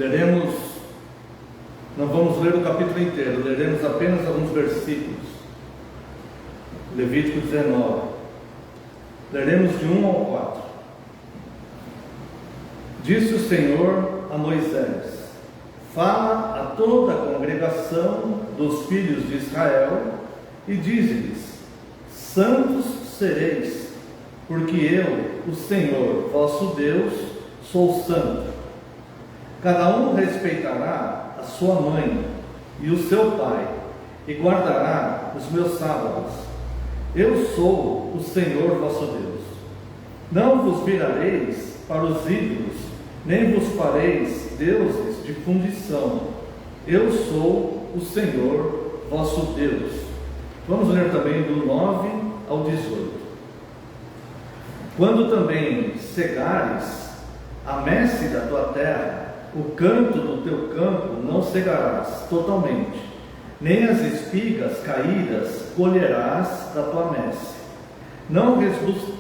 Leremos, não vamos ler o capítulo inteiro, leremos apenas alguns versículos. Levítico 19. Leremos de 1 ao 4. Disse o Senhor a Moisés: fala a toda a congregação dos filhos de Israel e dize-lhes: santos sereis, porque eu, o Senhor vosso Deus, sou santo. Cada um respeitará a sua mãe e o seu pai, e guardará os meus sábados. Eu sou o Senhor vosso Deus. Não vos virareis para os ídolos, nem vos fareis deuses de fundição. Eu sou o Senhor vosso Deus. Vamos ler também do 9 ao 18. Quando também cegares a messe da tua terra, o canto do teu campo não cegarás totalmente, nem as espigas caídas colherás da tua messe. Não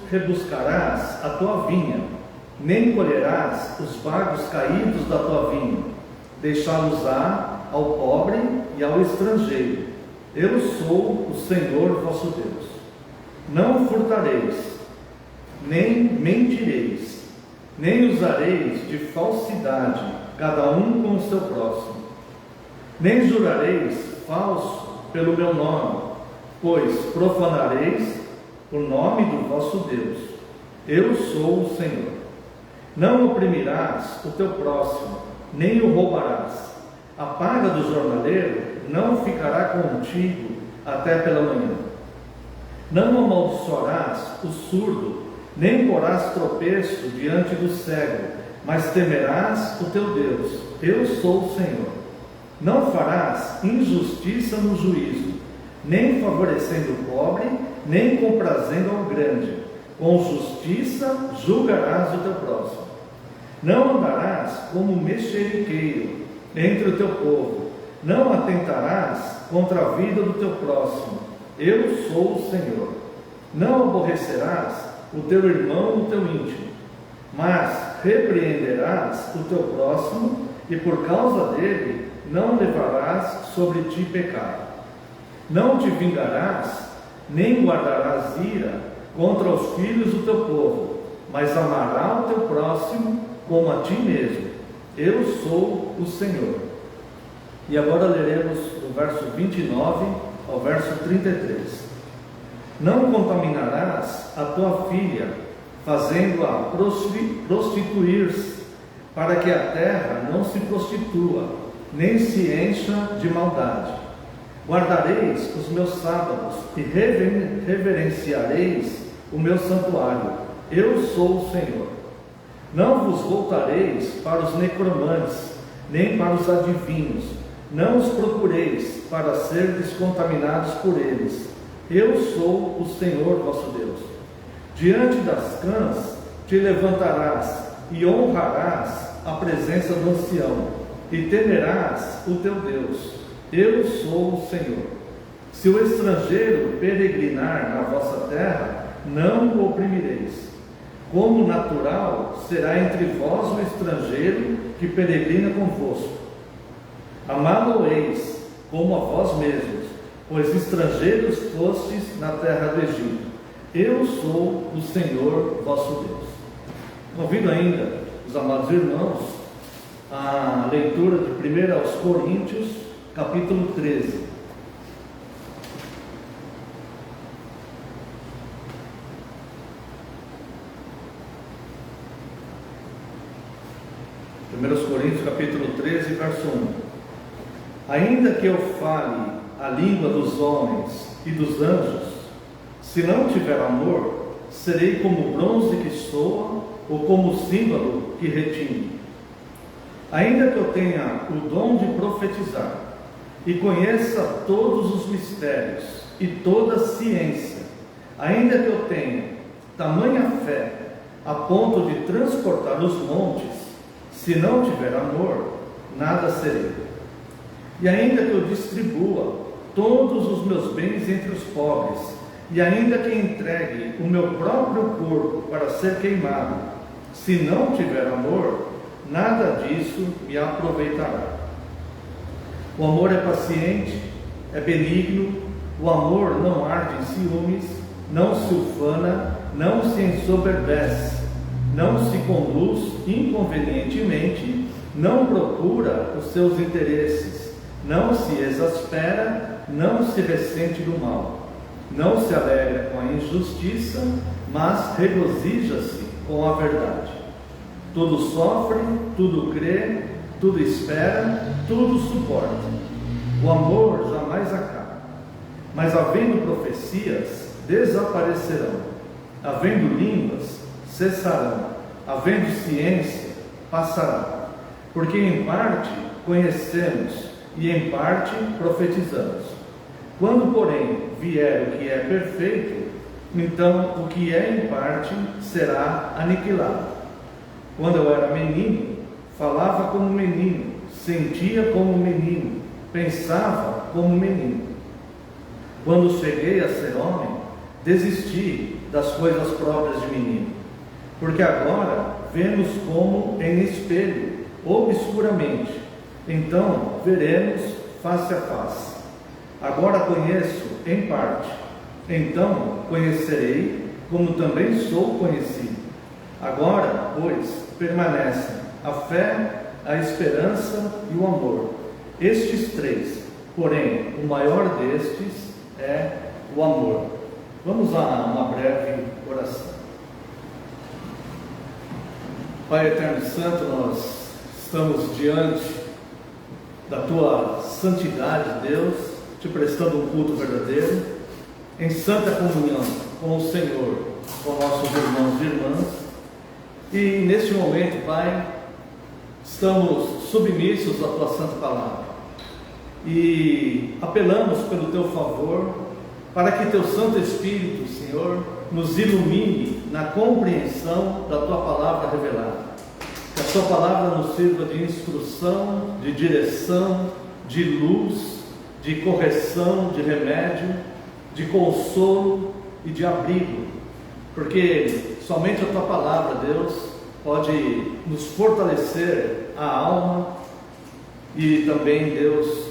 rebuscarás a tua vinha, nem colherás os bagos caídos da tua vinha. Deixá-los-á ao pobre e ao estrangeiro. Eu sou o Senhor vosso Deus. Não furtareis, nem mentireis, nem usareis de falsidade, cada um com o seu próximo. Nem jurareis falso pelo meu nome, pois profanareis o nome do vosso Deus. Eu sou o Senhor. Não oprimirás o teu próximo, nem o roubarás. A paga do jornaleiro não ficará contigo até pela manhã. Não amaldiçoarás o surdo, nem porás tropeço diante do cego, mas temerás o teu Deus. Eu sou o Senhor. Não farás injustiça no juízo, nem favorecendo o pobre, nem comprazendo ao grande. Com justiça julgarás o teu próximo. Não andarás como mexeriqueiro entre o teu povo. Não atentarás contra a vida do teu próximo. Eu sou o Senhor. Não aborrecerás o teu irmão no teu íntimo, mas repreenderás o teu próximo, e por causa dele não levarás sobre ti pecado. Não te vingarás, nem guardarás ira contra os filhos do teu povo, mas amará o teu próximo como a ti mesmo. Eu sou o Senhor. E agora leremos do verso 29 ao verso 33. Não contaminarás a tua filha, fazendo-a prostituir-se, para que a terra não se prostitua, nem se encha de maldade. Guardareis os meus sábados e reverenciareis o meu santuário. Eu sou o Senhor. Não vos voltareis para os necromantes, nem para os adivinhos. Não os procureis para ser descontaminados por eles. Eu sou o Senhor vosso Deus. Diante das cãs te levantarás e honrarás a presença do ancião, e temerás o teu Deus. Eu sou o Senhor. Se o estrangeiro peregrinar na vossa terra, não o oprimireis. Como natural será entre vós o estrangeiro que peregrina convosco. Amá-lo-eis como a vós mesmos, pois estrangeiros fostes na terra do Egito. Eu sou o Senhor vosso Deus. Convido ainda os amados irmãos à leitura de 1 aos Coríntios, capítulo 13. Coríntios, capítulo 13, verso 1. Ainda que eu fale a língua dos homens e dos anjos, se não tiver amor, serei como bronze que soa, ou como símbolo que retine. Ainda que eu tenha o dom de profetizar, e conheça todos os mistérios e toda a ciência, ainda que eu tenha tamanha fé a ponto de transportar os montes, se não tiver amor, nada serei. E ainda que eu distribua todos os meus bens entre os pobres, e ainda que entregue o meu próprio corpo para ser queimado, se não tiver amor, nada disso me aproveitará. O amor é paciente, é benigno, o amor não arde em ciúmes, não se ufana, não se ensoberbece, não se conduz inconvenientemente, não procura os seus interesses, não se exaspera, não se ressente do mal, não se alegra com a injustiça, mas regozija-se com a verdade. Tudo sofre, tudo crê, tudo espera, tudo suporta. O amor jamais acaba. Mas havendo profecias, desaparecerão. Havendo línguas, cessarão. Havendo ciência, passará. Porque em parte conhecemos e em parte profetizamos. Quando, porém, vier o que é perfeito, então o que é em parte será aniquilado. Quando eu era menino, falava como menino, sentia como menino, pensava como menino. Quando cheguei a ser homem, desisti das coisas próprias de menino. Porque agora vemos como em espelho, obscuramente. Então veremos face a face. Agora conheço em parte. Então conhecerei como também sou conhecido. Agora, pois, permanecem a fé, a esperança e o amor. Estes três, porém, o maior destes é o amor. Vamos a uma breve oração. Pai eterno e santo, nós estamos diante da Tua santidade, Deus, te prestando um culto verdadeiro, em santa comunhão com o Senhor, com nossos irmãos e irmãs. E neste momento, Pai, estamos submissos à Tua santa palavra e apelamos pelo Teu favor para que Teu Santo Espírito, Senhor, nos ilumine na compreensão da Tua palavra revelada. Que a Tua palavra nos sirva de instrução, de direção, de luz, de correção, de remédio, de consolo e de abrigo, porque somente a Tua palavra, Deus, pode nos fortalecer a alma e também, Deus,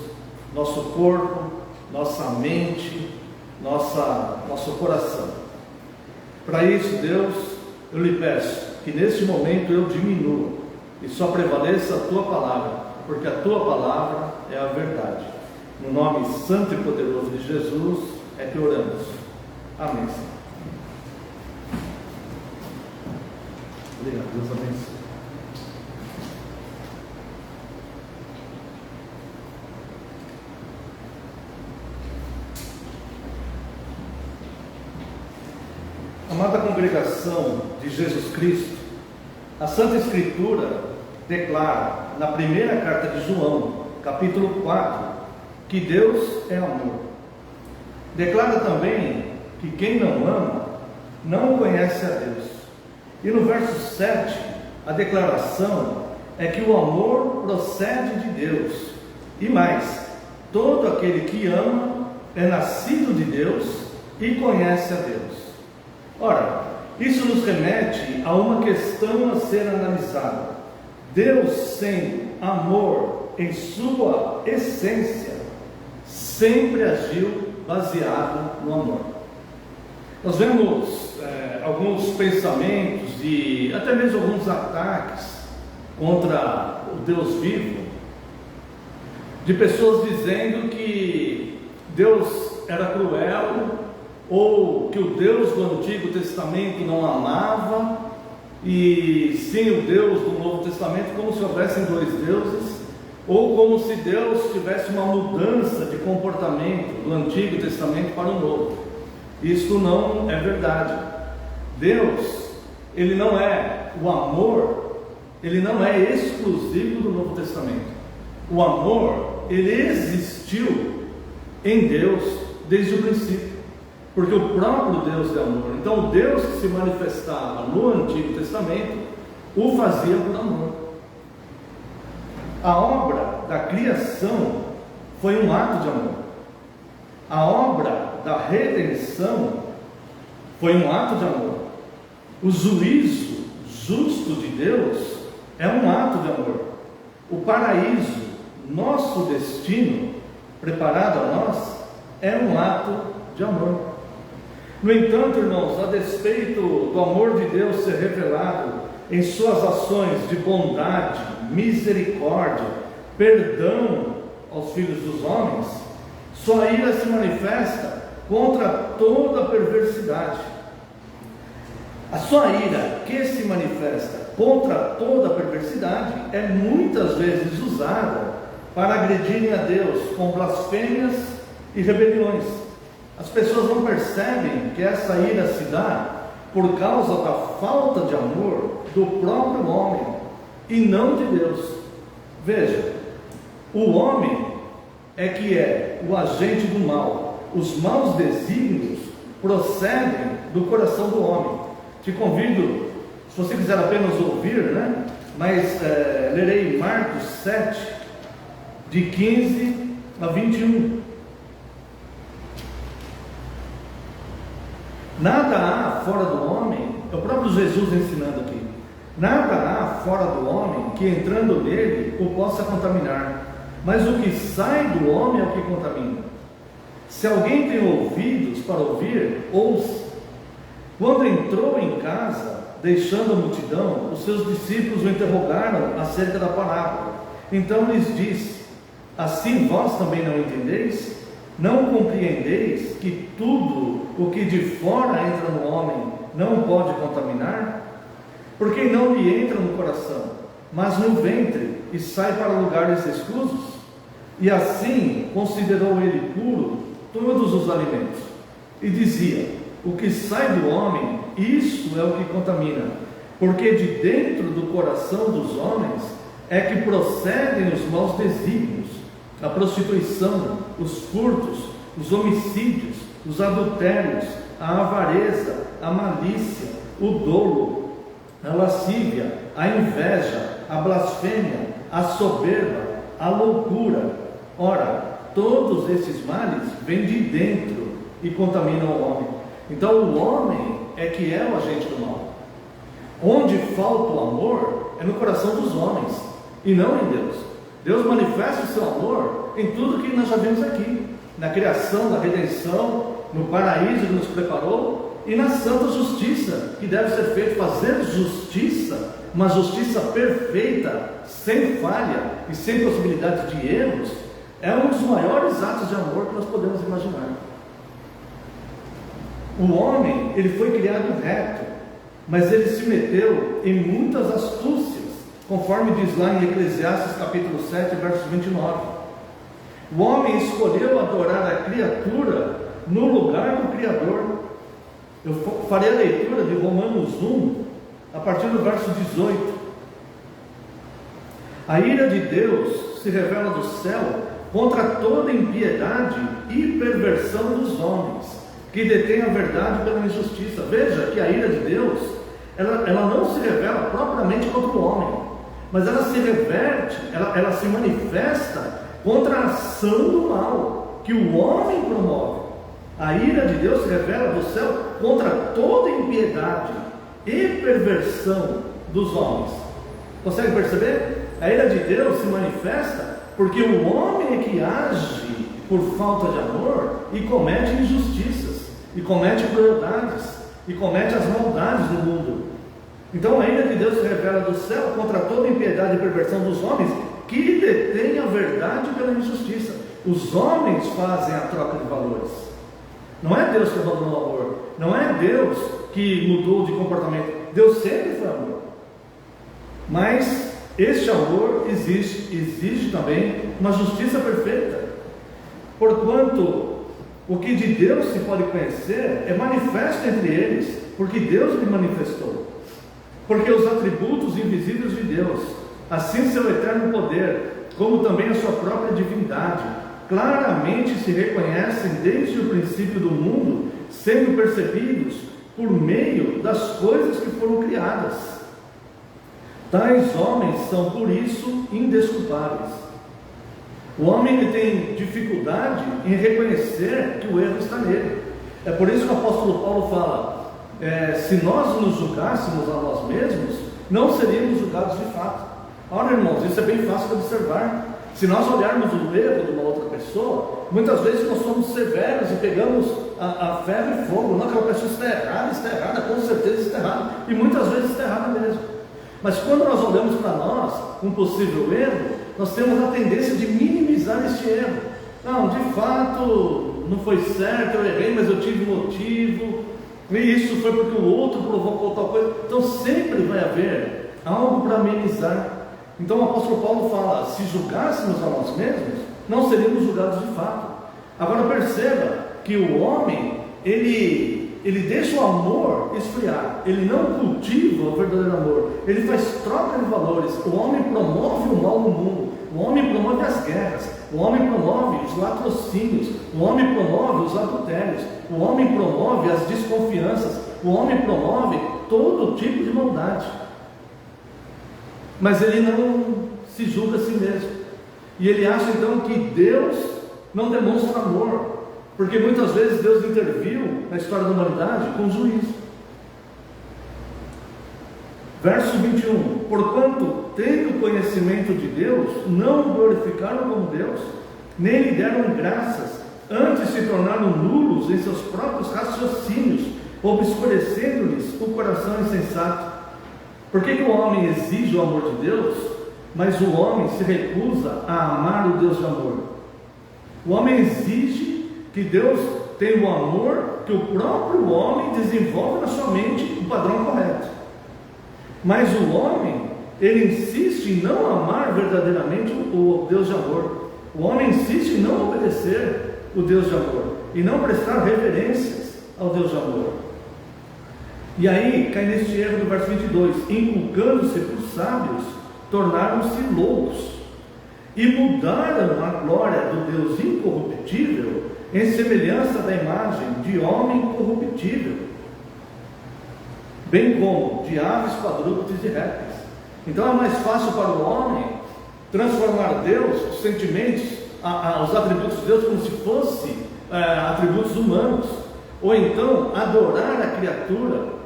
nosso corpo, nossa mente, nosso coração. Para isso, Deus, eu lhe peço que neste momento eu diminua e só prevaleça a Tua palavra, porque a Tua palavra é a verdade. No nome santo e poderoso de Jesus é que oramos. Amém, Senhor. Obrigado, Deus abençoe. Amada congregação de Jesus Cristo, a Santa Escritura declara na primeira carta de João, capítulo 4, que Deus é amor. Declara também que quem não ama não conhece a Deus. E no verso 7, a declaração é que o amor procede de Deus. E mais, todo aquele que ama é nascido de Deus e conhece a Deus. Ora, isso nos remete a uma questão a ser analisada. Deus, sendo amor em sua essência, sempre agiu baseado no amor. Nós vemos alguns pensamentos e até mesmo alguns ataques contra o Deus vivo, de pessoas dizendo que Deus era cruel, ou que o Deus do Antigo Testamento não amava, e sim o Deus do Novo Testamento, como se houvessem dois deuses, ou como se Deus tivesse uma mudança de comportamento do Antigo Testamento para o Novo. Isto não é verdade. Deus, Ele não é o amor, Ele não é exclusivo do Novo Testamento. O amor, Ele existiu em Deus desde o princípio, porque o próprio Deus é amor. Então o Deus que se manifestava no Antigo Testamento o fazia por amor. A obra da criação foi um ato de amor. A obra da redenção foi um ato de amor. O juízo justo de Deus é um ato de amor. O paraíso, nosso destino, preparado a nós, é um ato de amor. No entanto, irmãos, a despeito do amor de Deus ser revelado em suas ações de bondade, misericórdia, perdão aos filhos dos homens, sua ira se manifesta contra toda perversidade. A sua ira que se manifesta contra toda perversidade é muitas vezes usada para agredirem a Deus com blasfêmias e rebeliões. As pessoas não percebem que essa ira se dá por causa da falta de amor do próprio homem e não de Deus. Veja, o homem é que é o agente do mal. Os maus desígnios procedem do coração do homem. Te convido, se você quiser apenas ouvir, mas lerei Marcos 7, de 15 a 21. Nada há fora do homem, é o próprio Jesus ensinando aqui, nada há fora do homem que entrando nele o possa contaminar, mas o que sai do homem é o que contamina. Se alguém tem ouvidos para ouvir, ouça. Quando entrou em casa, deixando a multidão, os seus discípulos o interrogaram acerca da parábola. Então lhes disse: assim vós também não entendeis? Não compreendeis que tudo o que de fora entra no homem não pode contaminar? Porque não lhe entra no coração, mas no ventre, e sai para lugares escusos? E assim considerou ele puro todos os alimentos. E dizia: o que sai do homem, isso é o que contamina, porque de dentro do coração dos homens é que procedem os maus desígnios, a prostituição, os furtos, os homicídios, os adultérios, a avareza, a malícia, o dolo, a lascívia, a inveja, a blasfêmia, a soberba, a loucura. Ora, todos esses males vêm de dentro e contaminam o homem. Então o homem é que é o agente do mal. Onde falta o amor é no coração dos homens e não em Deus. Deus manifesta o seu amor em tudo que nós já vimos aqui, na criação, na redenção, no paraíso que nos preparou e na santa justiça que deve ser feita. Fazer justiça, uma justiça perfeita, sem falha e sem possibilidade de erros, é um dos maiores atos de amor que nós podemos imaginar. O homem, ele foi criado reto, mas ele se meteu em muitas astúcias, conforme diz lá em Eclesiastes capítulo 7, verso 29. O homem escolheu adorar a criatura no lugar do Criador. Eu farei a leitura de Romanos 1, a partir do verso 18. A ira de Deus se revela do céu contra toda impiedade e perversão dos homens, que detêm a verdade pela injustiça. Veja que a ira de Deus, ela não se revela propriamente contra o homem, mas ela se reverte, ela se manifesta contra a ação do mal que o homem promove. A ira de Deus se revela do céu contra toda impiedade e perversão dos homens. Consegue perceber? A ira de Deus se manifesta porque o homem é que age por falta de amor e comete injustiças, e comete crueldades, e comete as maldades do mundo. Então a ira de Deus se revela do céu contra toda impiedade e perversão dos homens que detêm a verdade pela injustiça. Os homens fazem a troca de valores. Não é Deus que abandonou o amor, não é Deus que mudou de comportamento. Deus sempre foi amor, mas este amor exige também uma justiça perfeita, porquanto o que de Deus se pode conhecer é manifesto entre eles, porque Deus lhe manifestou. Porque os atributos invisíveis de Deus, assim seu eterno poder, como também a sua própria divindade, claramente se reconhecem desde o princípio do mundo, sendo percebidos por meio das coisas que foram criadas. Tais homens são, por isso, indesculpáveis. O homem ele tem dificuldade em reconhecer que o erro está nele. É por isso que o apóstolo Paulo fala: se nós nos julgássemos a nós mesmos, não seríamos julgados de fato. Ora, irmãos, isso é bem fácil de observar. Se nós olharmos o erro de uma outra pessoa, muitas vezes nós somos severos e pegamos a ferro e fogo. Não, aquela pessoa está errada, com certeza está errada. E muitas vezes está errada mesmo. Mas quando nós olhamos para nós um possível erro, nós temos a tendência de minimizar este erro. Não, de fato, não foi certo, eu errei, mas eu tive motivo. E isso foi porque o outro provocou tal coisa. Então sempre vai haver algo para amenizar. Então o apóstolo Paulo fala: se julgássemos a nós mesmos, não seríamos julgados de fato. Agora perceba que o homem, ele deixa o amor esfriar, ele não cultiva o verdadeiro amor, ele faz troca de valores. O homem promove o mal no mundo, o homem promove as guerras, o homem promove os latrocínios, o homem promove os adultérios, o homem promove as desconfianças, o homem promove todo tipo de maldade. Mas ele não se julga a si mesmo, e ele acha então que Deus não demonstra amor, porque muitas vezes Deus interviu na história da humanidade com juízo. Verso 21: porquanto, tendo conhecimento de Deus, não o glorificaram como Deus, nem lhe deram graças, antes se tornaram nulos em seus próprios raciocínios, obscurecendo-lhes o coração insensato. Por que o homem exige o amor de Deus, mas o homem se recusa a amar o Deus de amor? O homem exige que Deus tenha o amor que o próprio homem desenvolve na sua mente, o padrão correto. Mas o homem, ele insiste em não amar verdadeiramente o Deus de amor. O homem insiste em não obedecer o Deus de amor e não prestar reverências ao Deus de amor. E aí cai neste erro do verso 22: inculcando-se por sábios, tornaram-se loucos e mudaram a glória do Deus incorruptível em semelhança da imagem de homem corruptível, bem como de aves, quadrúpedes e répteis. Então é mais fácil para o homem transformar Deus, os sentimentos, os atributos de Deus, como se fossem atributos humanos, ou então adorar a criatura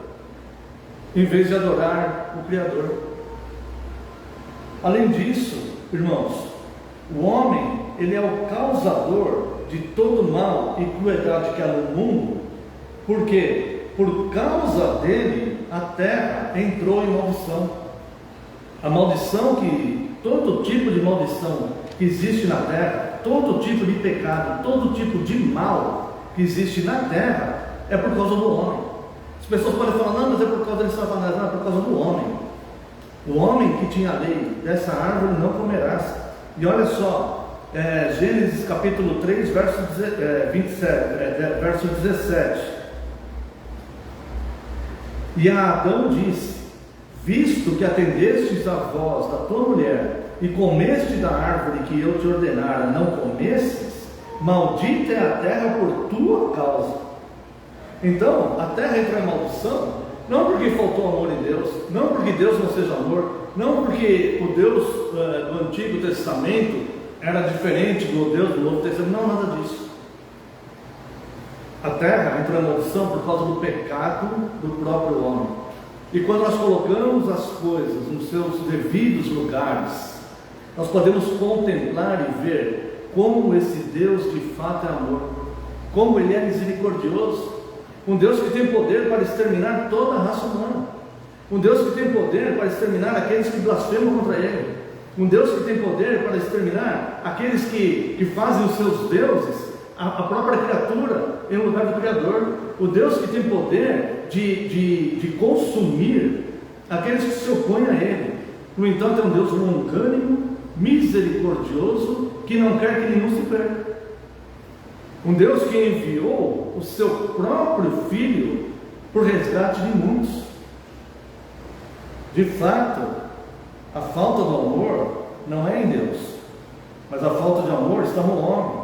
em vez de adorar o Criador. Além disso, irmãos, o homem, ele é o causador de todo mal e crueldade que há no mundo, porque por causa dele a terra entrou em maldição. A maldição todo tipo de maldição que existe na terra, todo tipo de pecado, todo tipo de mal que existe na terra é por causa do homem. As pessoas podem falar: não, mas é por causa de Satanás. Não, é por causa do homem. O homem que tinha a lei: dessa árvore não comerás. E olha só, Gênesis capítulo 3, verso 17. E a Adão disse: visto que atendestes à voz da tua mulher e comeste da árvore que eu te ordenara não comesses, maldita é a terra por tua causa. Então a terra entra em maldição, não porque faltou amor em Deus, não porque Deus não seja amor, não porque o Deus do Antigo Testamento era diferente do Deus do Novo Testamento, não, nada disso. A terra entra em maldição por causa do pecado do próprio homem. E quando nós colocamos as coisas nos seus devidos lugares, nós podemos contemplar e ver como esse Deus de fato é amor, como Ele é misericordioso, um Deus que tem poder para exterminar toda a raça humana, um Deus que tem poder para exterminar aqueles que blasfemam contra Ele, um Deus que tem poder para exterminar aqueles que fazem os seus deuses a própria criatura em lugar do Criador, o Deus que tem poder de consumir aqueles que se opõem a Ele. No entanto, é um Deus longânimo, misericordioso, que não quer que nenhum se perca. Um Deus que enviou o seu próprio Filho por resgate de muitos. De fato, a falta do amor não é em Deus, mas a falta de amor está no homem.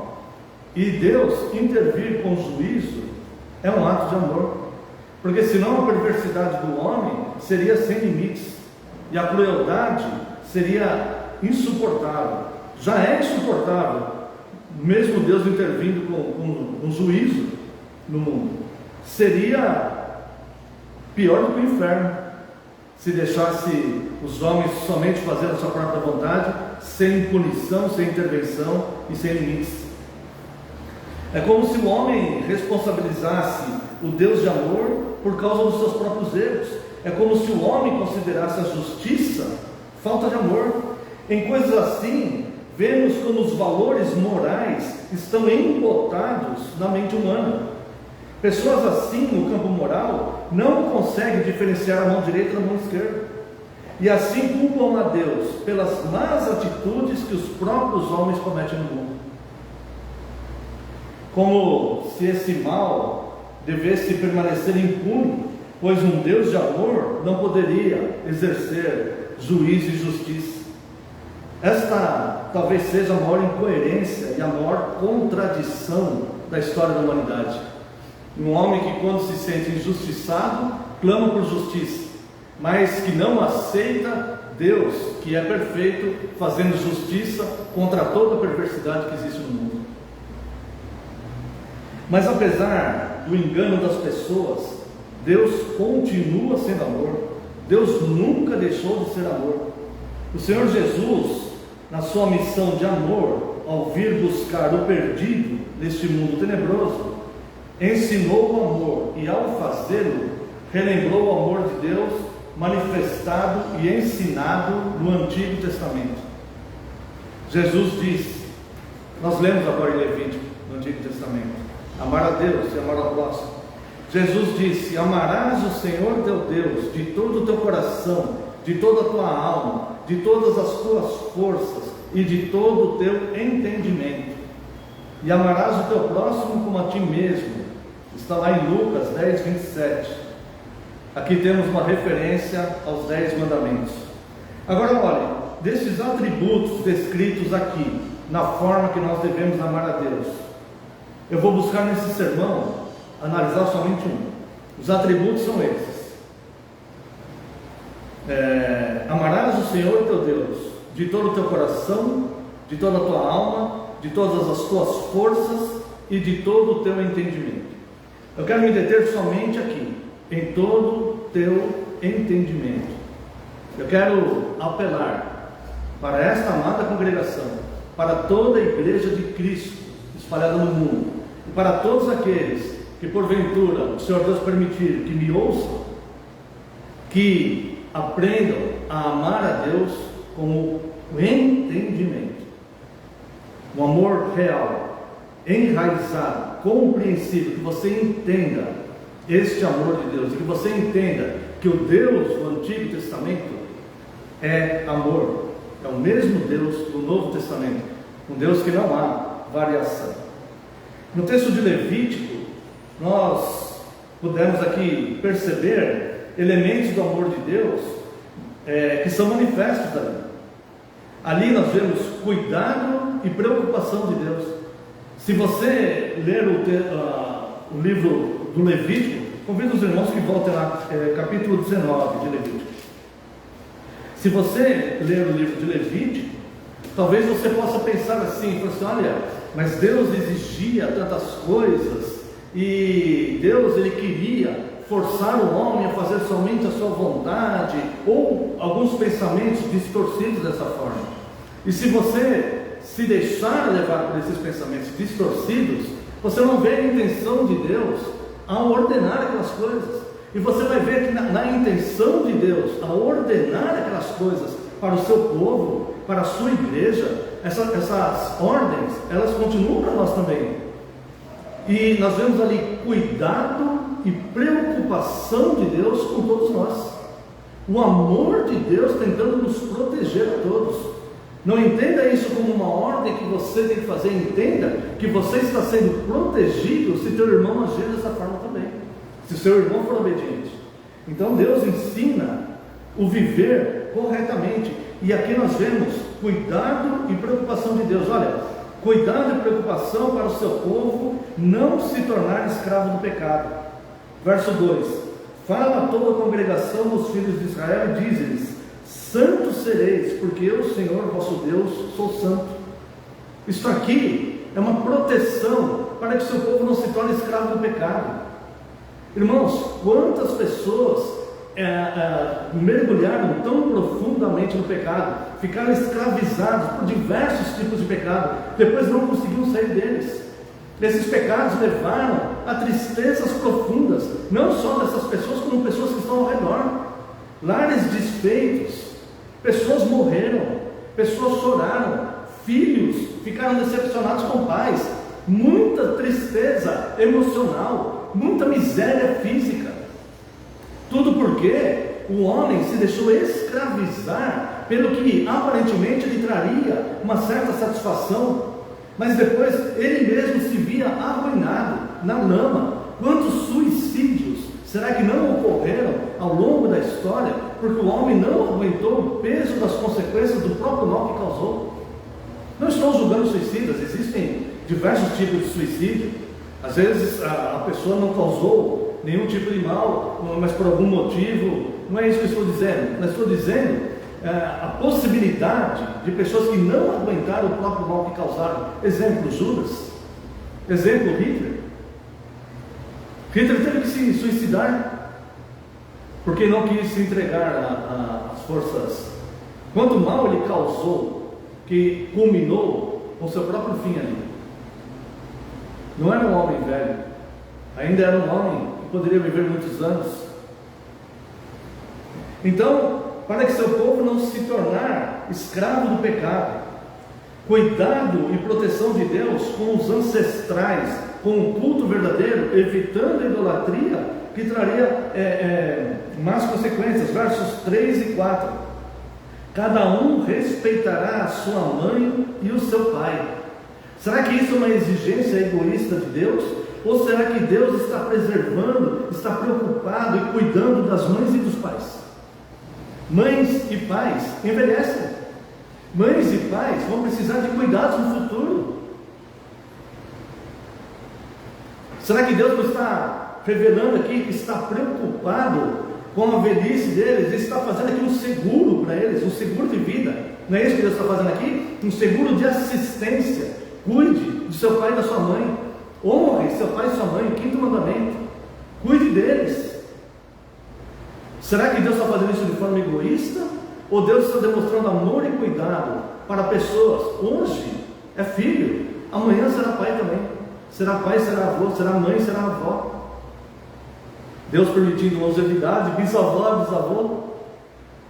E Deus intervir com juízo é um ato de amor, porque senão a perversidade do homem seria sem limites, e a crueldade seria insuportável. Já é insuportável, mesmo Deus intervindo com um juízo no mundo. Seria pior do que o inferno, se deixasse os homens somente fazer a sua própria vontade, sem punição, sem intervenção e sem limites. É como se o homem responsabilizasse o Deus de amor por causa dos seus próprios erros. É como se o homem considerasse a justiça falta de amor. Em coisas assim, vemos como os valores morais estão embotados na mente humana. Pessoas assim, no campo moral, não conseguem diferenciar a mão direita da mão esquerda. E assim culpam a Deus pelas más atitudes que os próprios homens cometem no mundo. Como se esse mal devesse permanecer impune, pois um Deus de amor não poderia exercer juízo e justiça. Esta talvez seja a maior incoerência e a maior contradição da história da humanidade. Um homem que, quando se sente injustiçado, clama por justiça, mas que não aceita Deus, que é perfeito, fazendo justiça contra toda a perversidade que existe no mundo. Mas apesar do engano das pessoas, Deus continua sendo amor. Deus nunca deixou de ser amor. O Senhor Jesus, na sua missão de amor, ao vir buscar o perdido neste mundo tenebroso, ensinou o amor e, ao fazê-lo, relembrou o amor de Deus manifestado e ensinado no Antigo Testamento. Jesus disse, nós lemos agora em Levítico, no Antigo Testamento, amar a Deus e amar ao próximo. Jesus disse, amarás o Senhor teu Deus de todo o teu coração, de toda a tua alma, de todas as tuas forças e de todo o teu entendimento, e amarás o teu próximo como a ti mesmo. Está lá em Lucas 10, 27. Aqui temos uma referência aos 10 mandamentos. Agora olha, desses atributos descritos aqui, na forma que nós devemos amar a Deus, eu vou buscar nesse sermão analisar somente um. Os atributos são esses. Amarás o Senhor teu Deus de todo o teu coração, de toda a tua alma, de todas as tuas forças e de todo o teu entendimento. Eu quero me deter somente aqui, em todo o teu entendimento. Eu quero apelar para esta amada congregação, para toda a igreja de Cristo espalhada no mundo, e para todos aqueles que porventura o Senhor Deus permitir que me ouçam, que aprendam a amar a Deus como o entendimento, um amor real, enraizado, compreensível, que você entenda este amor de Deus, e que você entenda que o Deus do Antigo Testamento é amor, é o mesmo Deus do Novo Testamento, um Deus que não há variação. No texto de Levítico, nós pudemos aqui perceber elementos do amor de Deus que são manifestos ali. Ali nós vemos cuidado e preocupação de Deus. Se você ler o livro do Levítico, convido os irmãos que voltem lá, capítulo 19 de Levítico. Se você ler o livro de Levítico, talvez você possa pensar assim, olha, mas Deus exigia tantas coisas, e Deus ele queria forçar o homem a fazer somente a sua vontade, ou alguns pensamentos distorcidos dessa forma. E se você se deixar levar por esses pensamentos distorcidos, você não vê a intenção de Deus ao ordenar aquelas coisas. E você vai ver que na intenção de Deus ao ordenar aquelas coisas para o seu povo, para a sua igreja, essas ordens, elas continuam para nós também. E nós vemos ali cuidado e preocupação de Deus com todos nós. O amor de Deus tentando nos proteger a todos. Não entenda isso como uma ordem que você tem que fazer. Entenda que você está sendo protegido se teu irmão agir dessa forma também, se seu irmão for obediente. Então Deus ensina o viver corretamente. E aqui nós vemos cuidado e preocupação de Deus. Olha, cuidado e preocupação para o seu povo não se tornar escravo do pecado. Verso 2: fala a toda a congregação dos filhos de Israel e diz-lhes: santos sereis, porque eu, Senhor vosso Deus, sou santo. Isto aqui é uma proteção para que o seu povo não se torne escravo do pecado. Irmãos, quantas pessoas mergulharam tão profundamente no pecado, ficaram escravizados por diversos tipos de pecado, depois não conseguiam sair deles. Esses pecados levaram a tristezas profundas, não só dessas pessoas, como pessoas que estão ao redor. Lares desfeitos, pessoas morreram, pessoas choraram, filhos ficaram decepcionados com pais, muita tristeza emocional, muita miséria física. Tudo porque o homem se deixou escravizar pelo que aparentemente lhe traria uma certa satisfação, mas depois ele mesmo se via arruinado na lama. Quantos suicídios será que não ocorreram ao longo da história, porque o homem não aguentou o peso das consequências do próprio mal que causou? Não estou julgando suicidas, existem diversos tipos de suicídio. Às vezes a pessoa não causou nenhum tipo de mal, mas por algum motivo. Não é isso que eu estou dizendo. Eu estou dizendo a possibilidade de pessoas que não aguentaram o próprio mal que causaram. Exemplo, Judas. Exemplo, Hitler. Hitler teve que se suicidar porque não quis se entregar às forças. Quanto mal ele causou, que culminou com seu próprio fim ali. Não era um homem velho, ainda era um homem que poderia viver muitos anos. Então, para que seu povo não se tornar escravo do pecado, cuidado e proteção de Deus com os ancestrais, com o culto verdadeiro, evitando a idolatria, que traria más consequências. Versos 3 e 4. Cada um respeitará a sua mãe e o seu pai. Será que isso é uma exigência egoísta de Deus? Ou será que Deus está preservando, está preocupado e cuidando das mães e dos pais? Mães e pais envelhecem. Mães e pais vão precisar de cuidados no futuro. Será que Deus não está revelando aqui que está preocupado com a velhice deles? Ele está fazendo aqui um seguro para eles, um seguro de vida. Não é isso que Deus está fazendo aqui? Um seguro de assistência. Cuide do seu pai e da sua mãe. Honre seu pai e sua mãe, o 5º mandamento. Cuide deles. Será que Deus está fazendo isso de forma egoísta? Ou Deus está demonstrando amor e cuidado para pessoas? Hoje é filho, amanhã será pai também. Será pai, será avô, será mãe, será avó. Deus permitindo longevidade, bisavó, bisavô.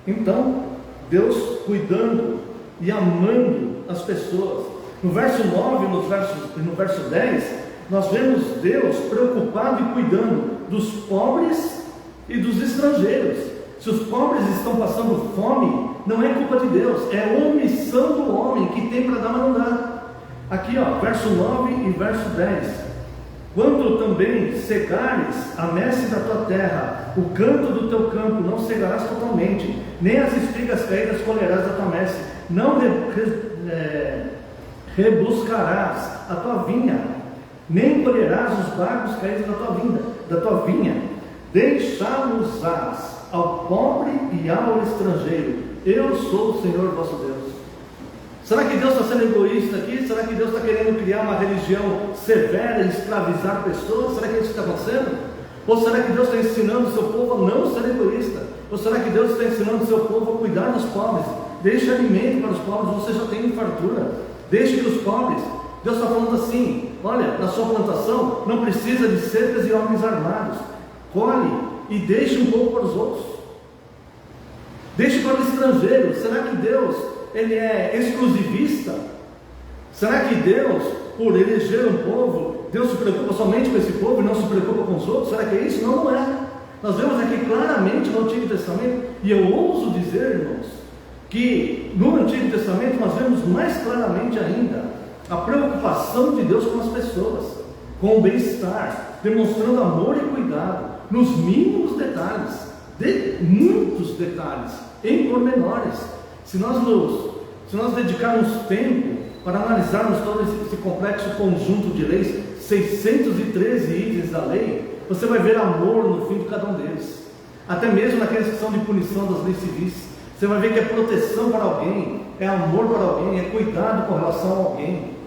Então, Deus cuidando e amando as pessoas. No verso 9 e no verso 10, nós vemos Deus preocupado e cuidando dos pobres e dos estrangeiros. Se os pobres estão passando fome, não é culpa de Deus, é omissão do homem que tem para dar, mas não dá. Aqui, verso 9 e verso 10. Quando também cegares a messe da tua terra, o canto do teu campo não cegarás totalmente, nem as espigas caídas colherás da tua messe, não rebuscarás a tua vinha, nem colherás os bagos caídos da tua vinha, deixá-los-ás ao pobre e ao estrangeiro. Eu sou o Senhor vosso Deus. Será que Deus está sendo egoísta aqui? Será que Deus está querendo criar uma religião severa e escravizar pessoas? Será que é isso que está acontecendo? Ou será que Deus está ensinando o seu povo a não ser egoísta? Ou será que Deus está ensinando o seu povo a cuidar dos pobres? Deixe alimento para os pobres, você já tem fartura. Deixe que os pobres... Deus está falando assim: olha, na sua plantação não precisa de cercas e homens armados. Colhe e deixe um pouco para os outros. Deixe para o estrangeiro. Será que Deus, ele é exclusivista? Será que Deus, por eleger um povo, Deus se preocupa somente com esse povo e não se preocupa com os outros? Será que é isso? Não, não é. Nós vemos aqui claramente no Antigo Testamento, e eu ouso dizer, irmãos, que no Antigo Testamento nós vemos mais claramente ainda a preocupação de Deus com as pessoas, com o bem-estar, demonstrando amor e cuidado nos mínimos detalhes, muitos detalhes, em pormenores. Se nós dedicarmos tempo para analisarmos todo esse complexo conjunto de leis, 613 itens da lei, você vai ver amor no fim de cada um deles, até mesmo naqueles que são de punição das leis civis. Você vai ver que é proteção para alguém, é amor para alguém, é cuidado com relação a alguém.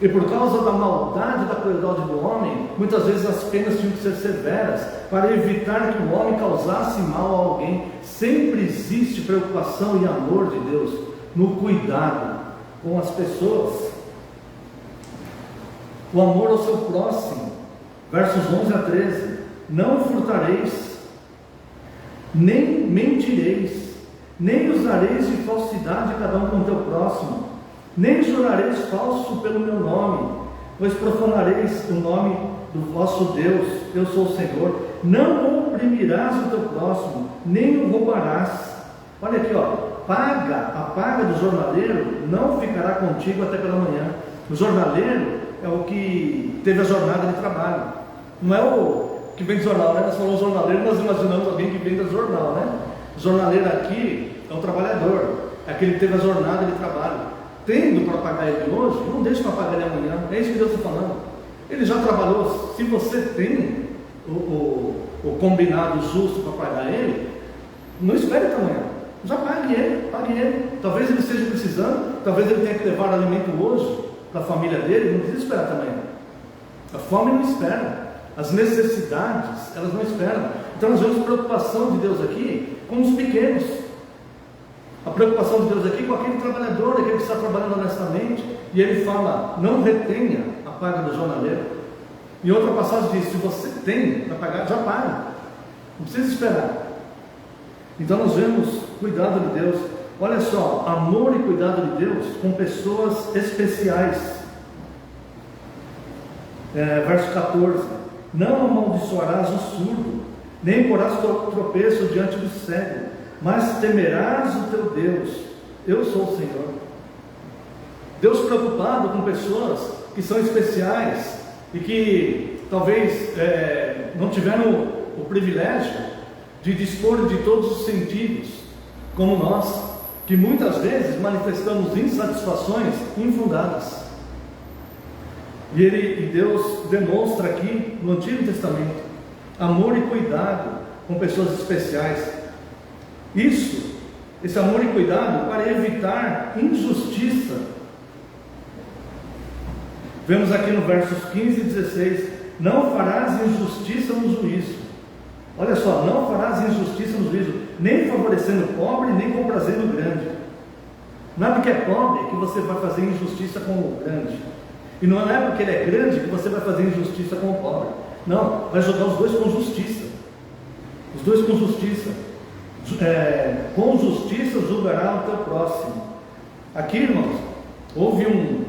E por causa da maldade e da crueldade do homem, muitas vezes as penas tinham que ser severas para evitar que o homem causasse mal a alguém. Sempre existe preocupação e amor de Deus no cuidado com as pessoas. O amor ao seu próximo, versos 11 a 13: não furtareis, nem mentireis, nem usareis de falsidade cada um com o teu próximo, nem jurareis falso pelo meu nome, pois profanareis o nome do vosso Deus. Eu sou o Senhor. Não oprimirás o teu próximo, nem o roubarás. Olha aqui, a paga do jornaleiro não ficará contigo até pela manhã. O jornaleiro é o que teve a jornada de trabalho, não é o que vende jornal, né? Nós falamos jornaleiro, nós imaginamos alguém que vende jornal, né? O jornaleiro aqui é o trabalhador, é aquele que teve a jornada de trabalho. Tendo para pagar ele hoje, não deixe para pagar ele amanhã. É isso que Deus está falando. Ele já trabalhou. Se você tem o combinado justo para pagar ele, não espere até amanhã. Já pague ele. Talvez ele esteja precisando, talvez ele tenha que levar alimento hoje para a família dele, não precisa esperar até amanhã. A fome não espera, as necessidades, elas não esperam. Então nós vemos a preocupação de Deus aqui com os pequenos. A preocupação de Deus aqui com aquele trabalhador, aquele que está trabalhando honestamente, e ele fala: não retenha a paga do jornaleiro. E outra passagem diz: se você tem para pagar, já paga, não precisa esperar. Então nós vemos cuidado de Deus. Olha só, amor e cuidado de Deus com pessoas especiais. Verso 14: não amaldiçoarás o surdo, nem porás tropeço diante do cego, mas temerás o teu Deus. Eu sou o Senhor. Deus preocupado com pessoas que são especiais e que talvez não tiveram o privilégio de dispor de todos os sentidos, como nós, que muitas vezes manifestamos insatisfações infundadas. E Deus demonstra aqui no Antigo Testamento amor e cuidado com pessoas especiais. Esse amor e cuidado para evitar injustiça. Vemos aqui no versos 15 e 16: não farás injustiça no juízo. Olha só, não farás injustiça no juízo, nem favorecendo o pobre, nem comprazendo o grande. Nada que é pobre que você vai fazer injustiça com o grande. E não é porque ele é grande que você vai fazer injustiça com o pobre. Não, vai jogar os dois com justiça. Os dois com justiça. Com justiça julgará o teu próximo. Aqui, irmãos, houve um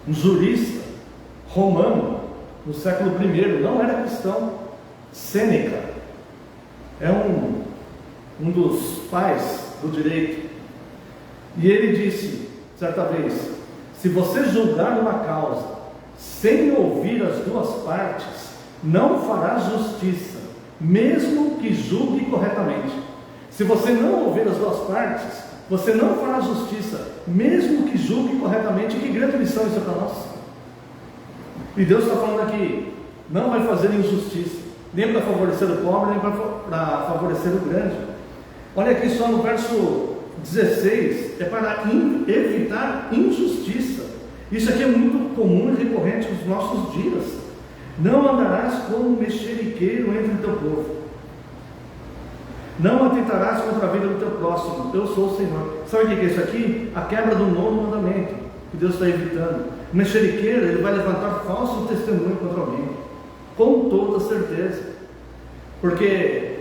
jurista romano no século I, não era cristão. Sêneca é um dos pais do direito, e ele disse certa vez: se você julgar uma causa sem ouvir as duas partes, não fará justiça, mesmo que julgue corretamente. Se você não ouvir as duas partes, você não fará justiça, mesmo que julgue corretamente. Que grande lição isso é para nós. E Deus está falando aqui: não vai fazer injustiça, nem para favorecer o pobre, nem para favorecer o grande. Olha aqui só no verso 16: é para evitar injustiça. Isso aqui é muito comum e recorrente nos nossos dias. Não andarás como um mexeriqueiro entre o teu povo, não atentarás contra a vida do teu próximo. Eu sou o Senhor. Sabe o que é isso aqui? A quebra do nono mandamento que Deus está evitando. O mexeriqueiro, ele vai levantar falso testemunho contra alguém, com toda certeza, porque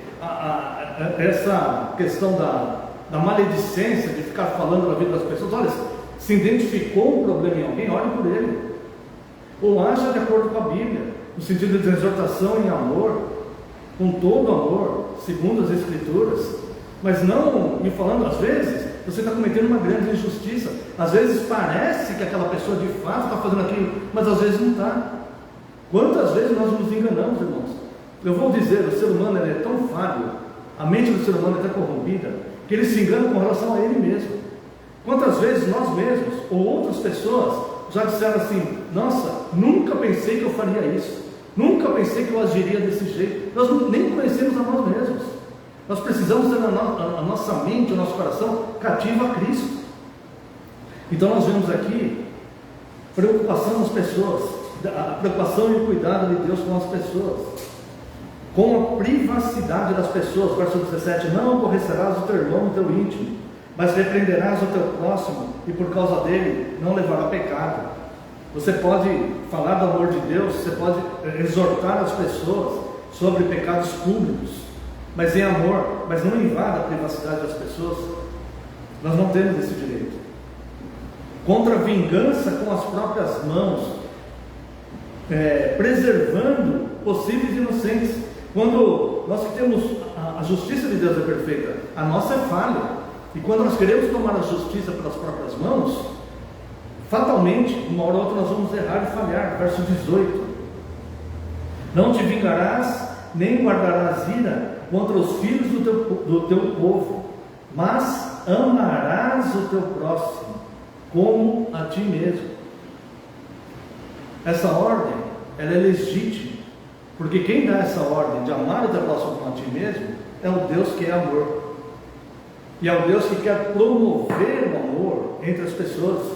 essa questão da maledicência, de ficar falando na vida das pessoas, olha, se identificou um problema em alguém, olhe por ele, ou haja de acordo com a Bíblia, no sentido de exortação em amor, com todo amor, segundo as Escrituras, mas não me falando, às vezes, você está cometendo uma grande injustiça, às vezes parece que aquela pessoa de fato está fazendo aquilo, mas às vezes não está. Quantas vezes nós nos enganamos, irmãos? Eu vou dizer, o ser humano ele é tão falho, a mente do ser humano é tão corrompida, que ele se engana com relação a ele mesmo. Quantas vezes nós mesmos, ou outras pessoas, já disseram assim: nossa, nunca pensei que eu faria isso, nunca pensei que eu agiria desse jeito. Nós nem conhecemos a nós mesmos. Nós precisamos ter a nossa mente, o nosso coração cativo a Cristo. Então nós vemos aqui Preocupação das pessoas, a preocupação e o cuidado de Deus com as pessoas, com a privacidade das pessoas. Verso 17: não aborrecerás o teu irmão no teu íntimo, mas repreenderás o teu próximo, e por causa dele não levará pecado. Você pode falar do amor de Deus, você pode exortar as pessoas sobre pecados públicos, mas em amor, mas não invada a privacidade das pessoas. Nós não temos esse direito. Contra a vingança com as próprias mãos, preservando possíveis inocentes. Quando nós temos a justiça de Deus é perfeita, a nossa é falha, e quando nós queremos tomar a justiça pelas próprias mãos, fatalmente, uma hora ou outra nós vamos errar e falhar. Verso 18: não te vingarás, nem guardarás ira contra os filhos do teu povo, mas amarás o teu próximo como a ti mesmo. Essa ordem, ela é legítima, porque quem dá essa ordem de amar o teu próximo como a ti mesmo é o Deus que é amor, e é o Deus que quer promover o amor entre as pessoas.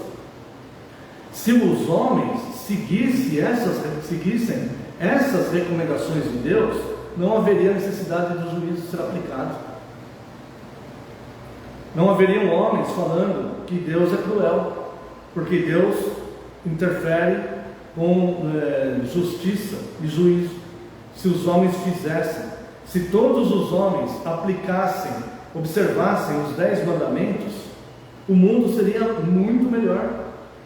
Se os homens seguissem essas recomendações de Deus, não haveria necessidade do juízo ser aplicado. Não haveriam homens falando que Deus é cruel, porque Deus interfere com justiça e juízo. Se os homens fizessem, se todos os homens aplicassem, observassem os 10 mandamentos, o mundo seria muito melhor.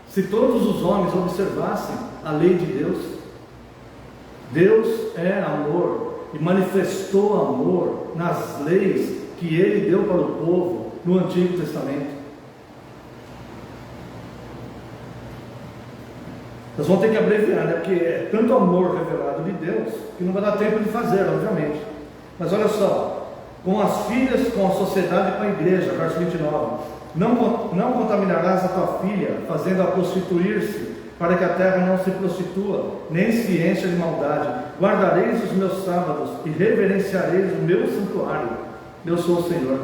Se todos os homens observassem a lei de Deus. Deus é amor e manifestou amor nas leis que Ele deu para o povo no Antigo Testamento. Nós vamos ter que abreviar, né? Porque é tanto amor revelado de Deus que não vai dar tempo de fazer, obviamente. Mas olha só: com as filhas, com a sociedade e com a igreja, verso 29. Não contaminarás a tua filha, fazendo-a prostituir-se, para que a terra não se prostitua, nem se encha de maldade. Guardareis os meus sábados e reverenciareis o meu santuário. Eu sou o Senhor.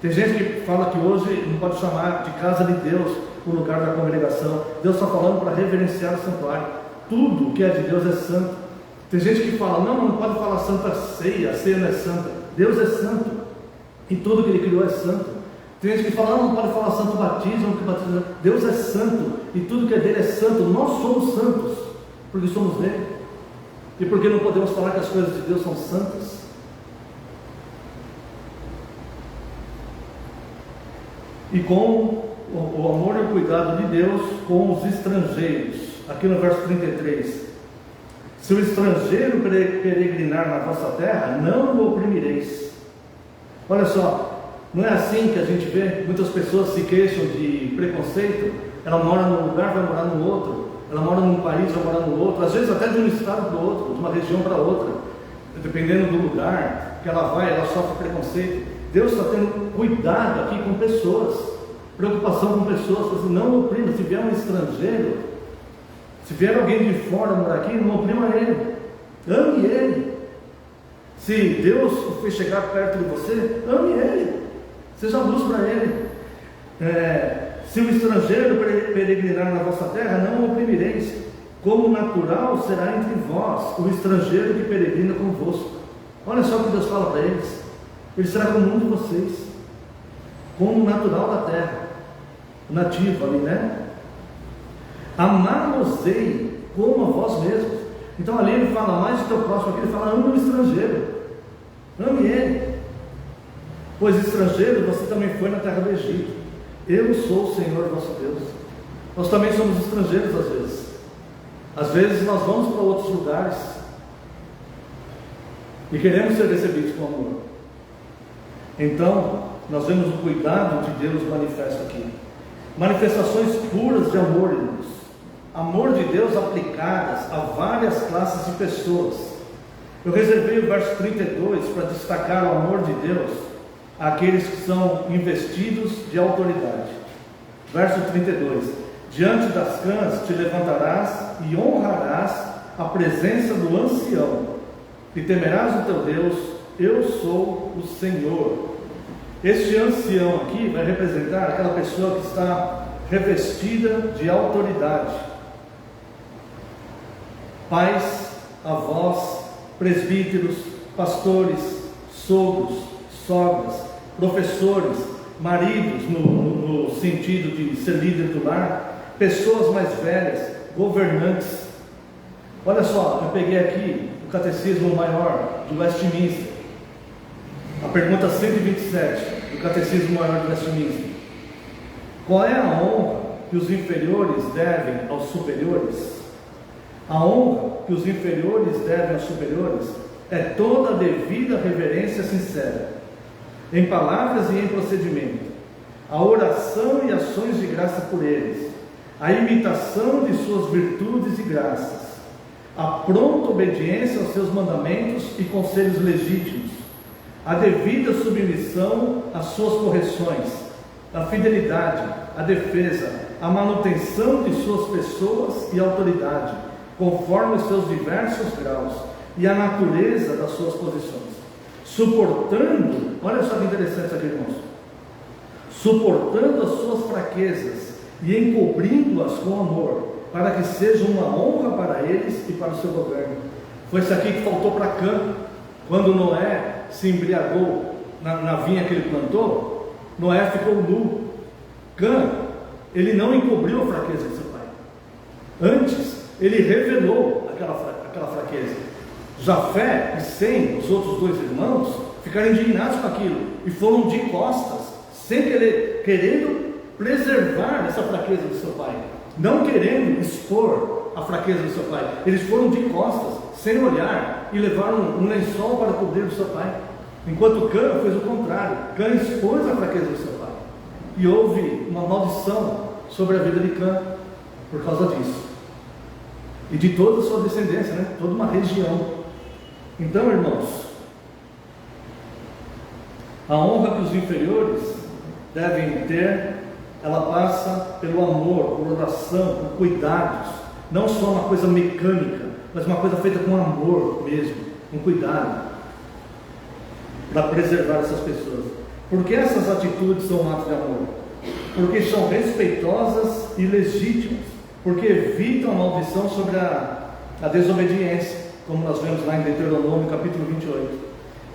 Tem gente que fala que hoje não pode chamar de casa de Deus o lugar da congregação. Deus está falando para reverenciar o santuário. Tudo que é de Deus é santo. Tem gente que fala: não pode falar santa ceia, a ceia não é santa. Deus é santo, e tudo que Ele criou é santo. Tem gente que fala: não pode falar santo batismo, Deus é santo, e tudo que é dele é santo. Nós somos santos, porque somos dele, e porque não podemos falar que as coisas de Deus são santas. E com o amor e o cuidado de Deus com os estrangeiros, aqui no verso 33: se o estrangeiro peregrinar na vossa terra, não o oprimireis. Olha só, não é assim que a gente vê? Muitas pessoas se queixam de preconceito. Ela mora num lugar, vai morar no outro. Ela mora num país, vai morar no outro. Às vezes até de um estado para o outro, de uma região para outra. Dependendo do lugar que ela vai, ela sofre preconceito. Deus está tendo cuidado aqui com pessoas, preocupação com pessoas. Assim, não oprima. Se vier um estrangeiro, se vier alguém de fora morar aqui, não oprima ele. Ame ele. Se Deus for chegar perto de você, ame ele. Seja luz para ele. Se o estrangeiro peregrinar na vossa terra, não o oprimireis. Como natural será entre vós o estrangeiro que peregrina convosco. Olha só o que Deus fala para eles: ele será comum de vocês, como natural da terra, nativo ali, né? Amar-vos-ei como a vós mesmos. Então ali ele fala mais do teu próximo, aqui ele fala: ame o estrangeiro, ame ele. Pois estrangeiro você também foi na terra do Egito. Eu sou o Senhor vosso Deus. Nós também somos estrangeiros às vezes. Às vezes nós vamos para outros lugares e queremos ser recebidos com amor. Então nós vemos o cuidado de Deus manifesto aqui. Manifestações puras de amor, irmãos. Amor de Deus aplicadas a várias classes de pessoas. Eu reservei o verso 32 para destacar o amor de Deus àqueles que são investidos de autoridade. Verso 32: diante das cãs te levantarás e honrarás a presença do ancião, e temerás o teu Deus. Eu sou o Senhor. Este ancião aqui vai representar aquela pessoa que está revestida de autoridade. pais, avós, presbíteros, pastores, sogros, sogras, professores, maridos, no sentido de ser líder do lar, pessoas mais velhas, governantes. Olha só, eu peguei aqui o Catecismo Maior de Westminster, a pergunta 127 do Catecismo Maior de Westminster: qual é a honra que os inferiores devem aos superiores? A honra que os inferiores devem aos superiores é toda a devida reverência sincera, em palavras e em procedimento, a oração e ações de graça por eles, a imitação de suas virtudes e graças, a pronta obediência aos seus mandamentos e conselhos legítimos, a devida submissão às suas correções, a fidelidade, a defesa, a manutenção de suas pessoas e autoridade, conforme os seus diversos graus, e a natureza das suas posições, suportando, olha só que interessante isso aqui, irmãos, suportando as suas fraquezas e encobrindo-as com amor, para que seja uma honra para eles e para o seu governo. Foi isso aqui que faltou para Cã, quando Noé se embriagou na vinha que ele plantou. Noé ficou nu. Cã, ele não encobriu a fraqueza de seu pai, antes ele revelou aquela fraqueza. Jafé e Sem, os outros dois irmãos, ficaram indignados com aquilo e foram de costas, sem querendo preservar essa fraqueza do seu pai, não querendo expor a fraqueza do seu pai. Eles foram de costas, sem olhar, e levaram um lençol para cobrir o seu pai, enquanto Cã fez o contrário. Cã expôs a fraqueza do seu pai, e houve uma maldição sobre a vida de Cã por causa disso, e de toda a sua descendência, né? Toda uma região. Então, irmãos, a honra que os inferiores devem ter, ela passa pelo amor, por oração, por cuidados, não só uma coisa mecânica, mas uma coisa feita com amor mesmo, com cuidado, para preservar essas pessoas. Por que essas atitudes são um ato de amor? Porque são respeitosas e legítimas, porque evitam a maldição sobre a desobediência, como nós vemos lá em Deuteronômio capítulo 28.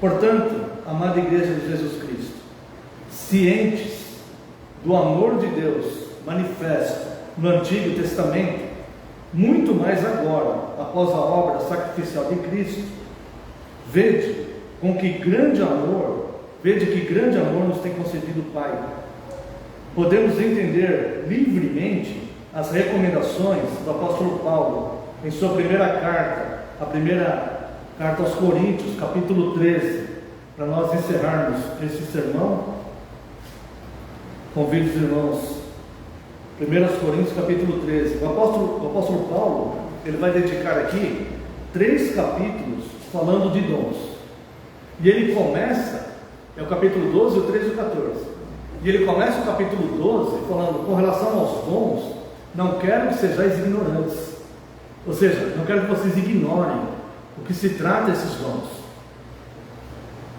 Portanto, amada igreja de Jesus Cristo, cientes do amor de Deus manifesto no Antigo Testamento, muito mais agora, após a obra sacrificial de Cristo, vede que grande amor nos tem concedido o Pai. Podemos entender livremente as recomendações do apóstolo Paulo em sua primeira carta, a primeira carta aos Coríntios, capítulo 13, para nós encerrarmos esse sermão. Convido os irmãos, 1 Coríntios capítulo 13. O apóstolo Paulo, ele vai dedicar aqui 3 capítulos falando de dons, e ele começa, é o capítulo 12, o 13 e o 14, e ele começa o capítulo 12 falando: com relação aos dons, não quero que sejais ignorantes, ou seja, não quero que vocês ignorem o que se trata desses dons.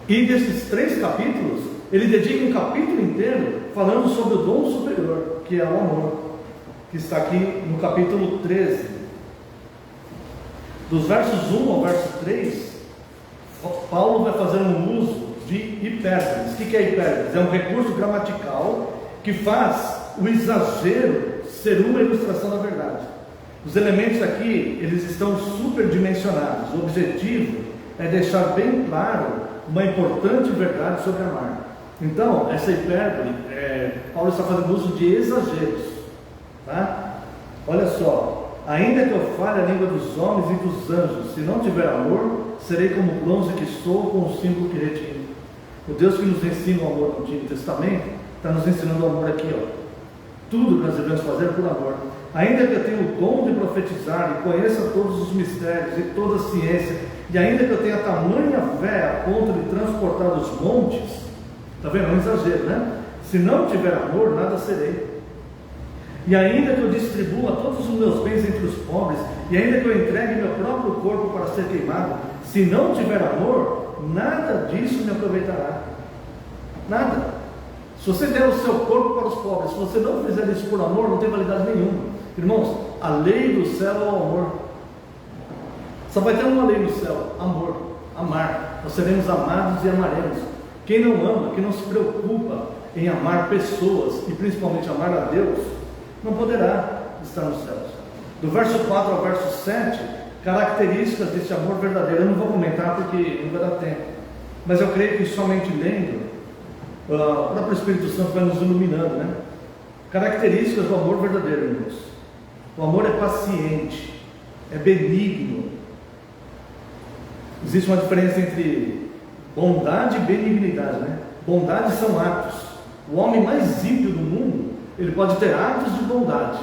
E desses 3 capítulos, ele dedica um capítulo inteiro falando sobre o dom superior, que é o amor, que está aqui no capítulo 13. Dos versos 1 ao verso 3, Paulo vai fazer um uso de hipérboles. O que é hipérboles? É um recurso gramatical que faz o exagero ser uma ilustração da verdade. Os elementos aqui, eles estão superdimensionados. O objetivo é deixar bem claro uma importante verdade sobre amar. Então, essa hipérbole, Paulo está fazendo uso de exageros, tá? Olha só: ainda que eu fale a língua dos homens e dos anjos, se não tiver amor, serei como o bronze que sou com o símbolo que retiro. O Deus que nos ensina o amor no Antigo Testamento está nos ensinando o amor aqui, ó. Tudo que nós devemos fazer por amor. Ainda que eu tenha o dom de profetizar e conheça todos os mistérios e toda a ciência, e ainda que eu tenha tamanha fé a ponto de transportar os montes, está vendo? É um exagero, né? Se não tiver amor, nada serei. E ainda que eu distribua todos os meus bens entre os pobres, e ainda que eu entregue meu próprio corpo para ser queimado, se não tiver amor, nada disso me aproveitará. Nada. Se você der o seu corpo para os pobres, se você não fizer isso por amor, não tem validade nenhuma. Irmãos, a lei do céu é o amor. Só vai ter uma lei no céu: amor, amar. Nós seremos amados e amaremos. Quem não ama, quem não se preocupa em amar pessoas e principalmente amar a Deus, não poderá estar nos céus. Do verso 4 ao verso 7, características desse amor verdadeiro. Eu não vou comentar porque não vai dar tempo, mas eu creio que somente lendo, o próprio Espírito Santo vai nos iluminando, né? Características do amor verdadeiro, irmãos. O amor é paciente, é benigno. Existe uma diferença entre bondade e benignidade, né? Bondade são atos. O homem mais ímpio do mundo, ele pode ter atos de bondade.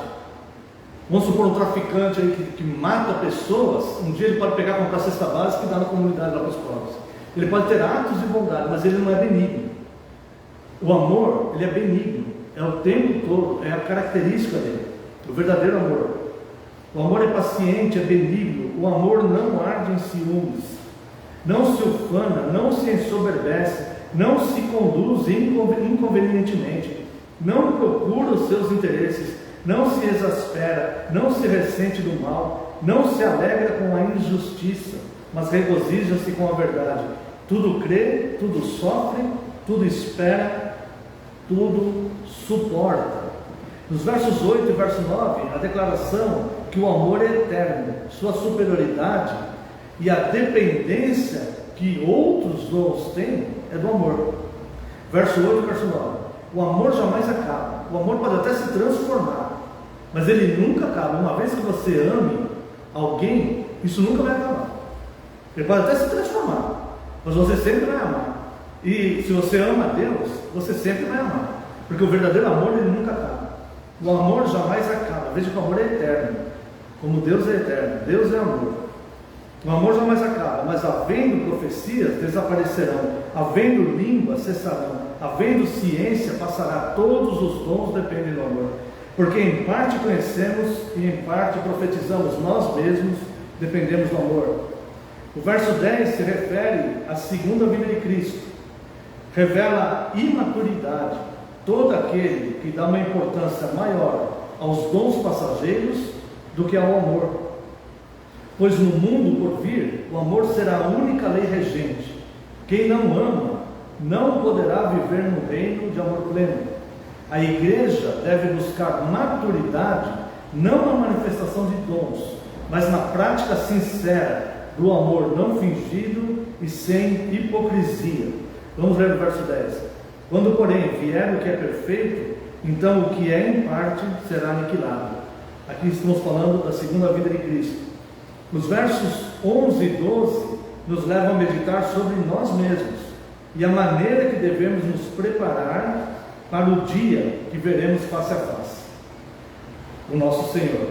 Vamos supor um traficante aí que mata pessoas. Um dia ele pode pegar, comprar cesta básica e dar na comunidade lá para os pobres. Ele pode ter atos de bondade, mas ele não é benigno. O amor, ele é benigno, é o tempo todo, é a característica dele, o verdadeiro amor. O amor é paciente, é benigno. O amor não arde em ciúmes, não se ufana, não se ensoberbece, não se conduz inconvenientemente, não procura os seus interesses, não se exaspera, não se ressente do mal, não se alegra com a injustiça, mas regozija-se com a verdade. Tudo crê, tudo sofre, tudo espera, tudo suporta. Nos versos 8 e verso 9, a declaração que o amor é eterno, sua superioridade e a dependência que outros dons têm é do amor. Verso 8 e verso 9: o amor jamais acaba. O amor pode até se transformar, mas ele nunca acaba. Uma vez que você ame alguém, isso nunca vai acabar. Ele pode até se transformar, mas você sempre vai amar. E se você ama a Deus, você sempre vai amar, porque o verdadeiro amor, ele nunca acaba. O amor jamais acaba. Veja que o amor é eterno, como Deus é eterno. Deus é amor. O amor jamais acaba, mas havendo profecias, desaparecerão, havendo língua, cessarão, havendo ciência, passará. Todos os dons dependem do amor, porque em parte conhecemos e em parte profetizamos. Nós mesmos dependemos do amor. O verso 10 se refere à segunda vinda de Cristo. Revela a imaturidade. Todo aquele que dá uma importância maior aos dons passageiros do que ao amor. Pois no mundo por vir, o amor será a única lei regente. Quem não ama, não poderá viver no reino de amor pleno. A igreja deve buscar maturidade, não na manifestação de dons, mas na prática sincera do amor não fingido e sem hipocrisia. Vamos ler o verso 10. Quando, porém, vier o que é perfeito, então o que é em parte será aniquilado. Aqui estamos falando da segunda vinda de Cristo. Os versos 11 e 12 nos levam a meditar sobre nós mesmos e a maneira que devemos nos preparar para o dia que veremos face a face o nosso Senhor.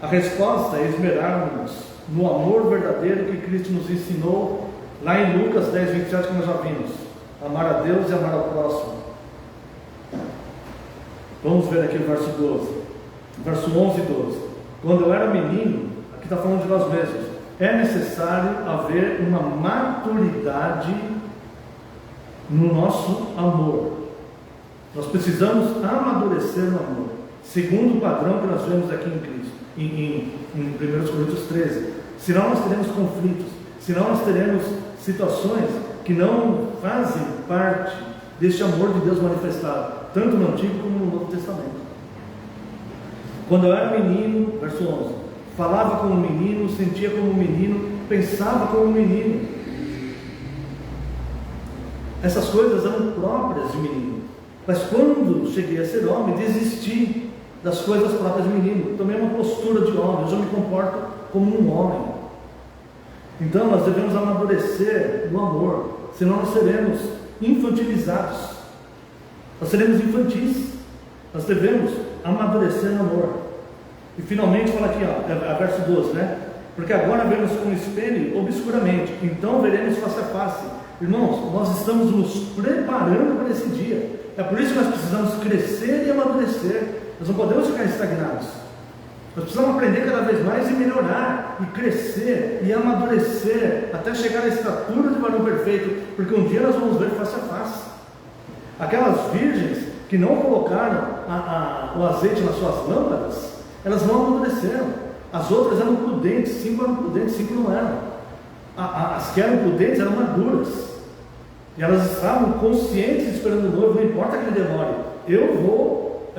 A resposta é esmerarmos no amor verdadeiro que Cristo nos ensinou lá em Lucas 10, 27, que nós já vimos. Amar a Deus e amar ao próximo. Vamos ver aqui o verso 12, verso 11 e 12. Quando eu era menino, aqui está falando de nós mesmos, é necessário haver uma maturidade no nosso amor. Nós precisamos amadurecer no amor, segundo o padrão que nós vemos aqui em Cristo, em 1 Coríntios 13. Senão nós teremos conflitos, senão nós teremos situações que não fazem parte deste amor de Deus manifestado, tanto no Antigo como no Novo Testamento. Quando eu era menino, verso 11, falava como um menino, sentia como um menino, pensava como um menino. Essas coisas eram próprias de menino, mas quando cheguei a ser homem, desisti das coisas próprias de menino, tomei uma postura de homem, hoje eu me comporto como um homem. Então nós devemos amadurecer no amor, senão nós seremos infantilizados, nós seremos infantis. Nós devemos amadurecer no amor. E finalmente fala aqui, verso 12, né? Porque agora vemos com o espelho obscuramente, então veremos face a face. Irmãos, nós estamos nos preparando para esse dia. É por isso que nós precisamos crescer e amadurecer. Nós não podemos ficar estagnados. Nós precisamos aprender cada vez mais e melhorar, e crescer, e amadurecer, até chegar à estatura de varão perfeito, porque um dia nós vamos ver face a face. Aquelas virgens que que não colocaram o azeite nas suas lâmpadas, elas não amadureceram. As outras eram prudentes, 5 eram prudentes, 5 não eram. As que eram prudentes eram maduras. E elas estavam conscientes esperando o noivo, não importa que ele demore. Eu vou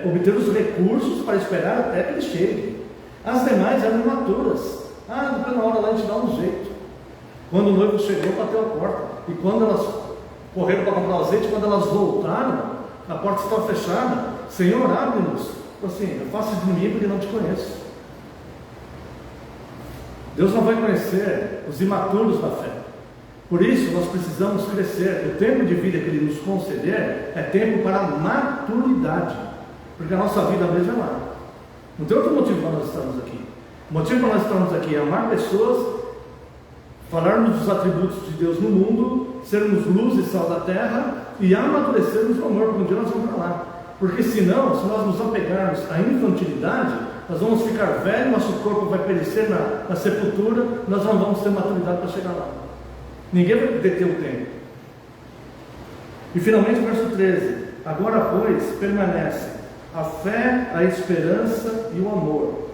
obter os recursos para esperar até que ele chegue. As demais eram imaturas. Depois na hora lá a gente dá um jeito. Quando o noivo chegou, bateu a porta. E quando elas correram para comprar o azeite, quando elas voltaram, a porta estava fechada. Senhor, abre-nos. Assim, afasta de mim porque não te conheço. Deus não vai conhecer os imaturos da fé. Por isso nós precisamos crescer. O tempo de vida que Ele nos conceder é tempo para maturidade, porque a nossa vida mesmo é lá. Não tem outro motivo para nós estarmos aqui. O motivo para nós estarmos aqui é amar pessoas, falarmos dos atributos de Deus no mundo, sermos luz e sal da terra e amadurecermos no amor, porque um dia nós vamos para lá. Porque senão, se nós nos apegarmos à infantilidade, nós vamos ficar velhos, nosso corpo vai perecer na sepultura, nós não vamos ter maturidade para chegar lá. Ninguém vai deter o tempo. E finalmente o verso 13: agora pois permanecem a fé, a esperança e o amor.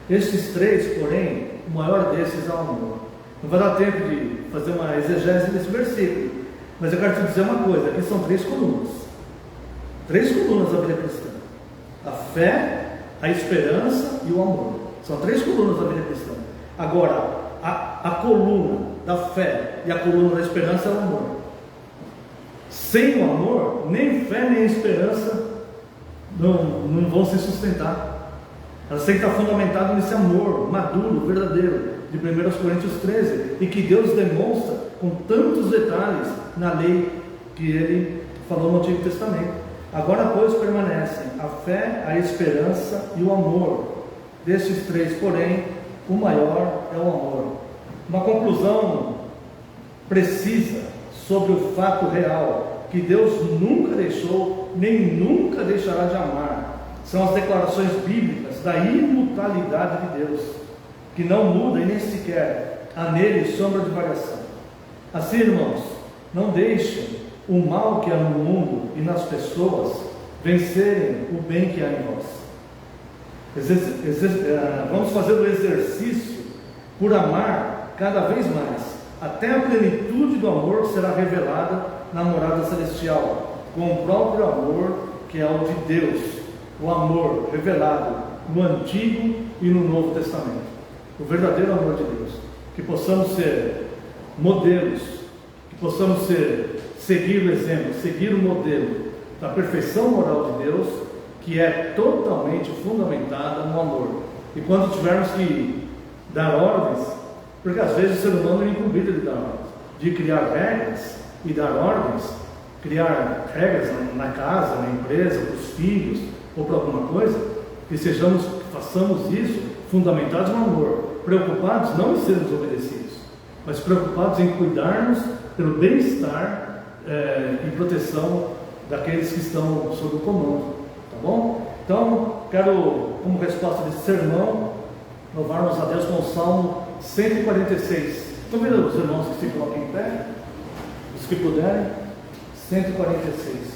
Estes três, porém, o maior desses é o amor. Não vai dar tempo de fazer uma exegese desse versículo, mas eu quero te dizer uma coisa: aqui são 3 colunas. 3 colunas da vida cristã: a fé, a esperança e o amor. São 3 colunas da vida cristã. Agora, a coluna da fé e a coluna da esperança é o amor. Sem o amor, nem fé nem esperança não vão se sustentar. Elas têm que estar fundamentadas nesse amor maduro, verdadeiro, de 1 Coríntios 13, e que Deus demonstra com tantos detalhes na lei que Ele falou no Antigo Testamento. Agora, pois, permanecem a fé, a esperança e o amor. Destes 3, porém, o maior é o amor. Uma conclusão precisa sobre o fato real, que Deus nunca deixou, nem nunca deixará de amar, são as declarações bíblicas da imutabilidade de Deus, que não muda e nem sequer há nele sombra de variação. Assim, irmãos, não deixem o mal que há no mundo e nas pessoas vencerem o bem que há em vós. Vamos fazer o exercício por amar cada vez mais, até a plenitude do amor será revelada na morada celestial, com o próprio amor que é o de Deus, o amor revelado no Antigo e no Novo Testamento, o verdadeiro amor de Deus. Que possamos ser modelos, que possamos seguir o exemplo, seguir o modelo da perfeição moral de Deus, que é totalmente fundamentada no amor. E quando tivermos que dar ordens, porque às vezes o ser humano é incumbido de dar ordens, de criar regras e dar ordens, criar regras na casa, na empresa, para os filhos ou para alguma coisa, que façamos isso fundamentados no amor, preocupados não em sermos obedecidos, mas preocupados em cuidarmos pelo bem-estar e proteção daqueles que estão sob o comando, tá bom? Então, quero, como resposta desse sermão, louvarmos a Deus com o Salmo 146. Estão vendo os irmãos que se colocam em pé? Os que puderem, 146.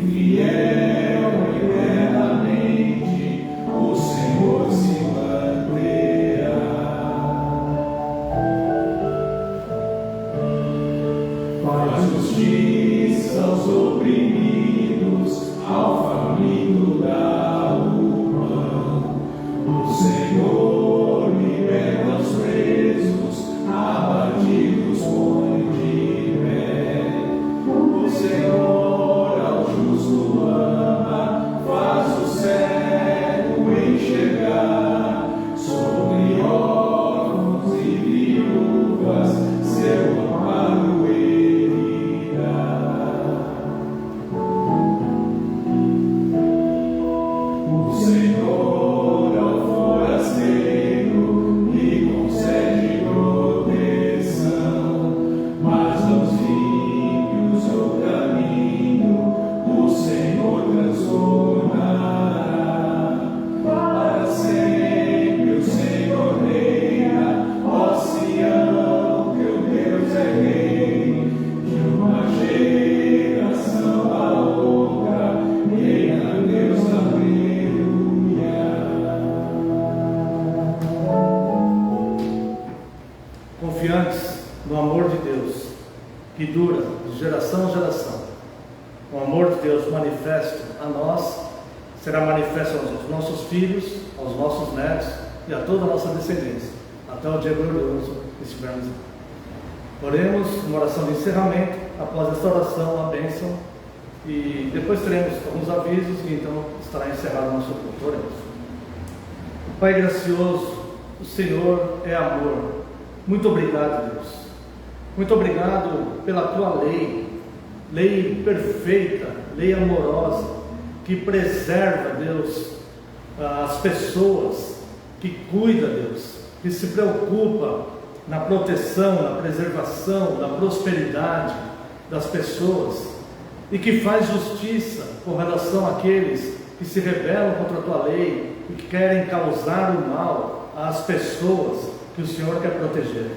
Fiel eternamente justiça aos oprimidos, ao faminto dá o pão. O Senhor liberta os presos, abatidos põe de pé. O Senhor ao justo ama, faz o cego enxergar. Sobre órfãos e viúvas seu amparo ele dá. O Senhor ao forasteiro lhe concede proteção, mas aos ímpios o caminho o Senhor transformará. Para sempre o Senhor reina, ó Sião, teu Deus é rei. De uma geração a outra, reina Deus, aleluia. Confiantes no amor de Deus, que dura de geração a geração. O amor de Deus manifesto a nós será manifesto aos nossos filhos, aos nossos netos e a toda a nossa descendência, até o dia glorioso que estivermos. Oremos uma oração de encerramento. Após esta oração, a bênção, e depois teremos alguns avisos e então estará encerrado o nosso culto. Oremos. Pai gracioso, o Senhor é amor. Muito obrigado, Deus. Muito obrigado pela tua lei perfeita, lei amorosa, que preserva, Deus, as pessoas, que cuida, Deus, que se preocupa na proteção, na preservação, na prosperidade das pessoas, e que faz justiça com relação àqueles que se rebelam contra a tua lei e que querem causar o mal às pessoas que o Senhor quer proteger.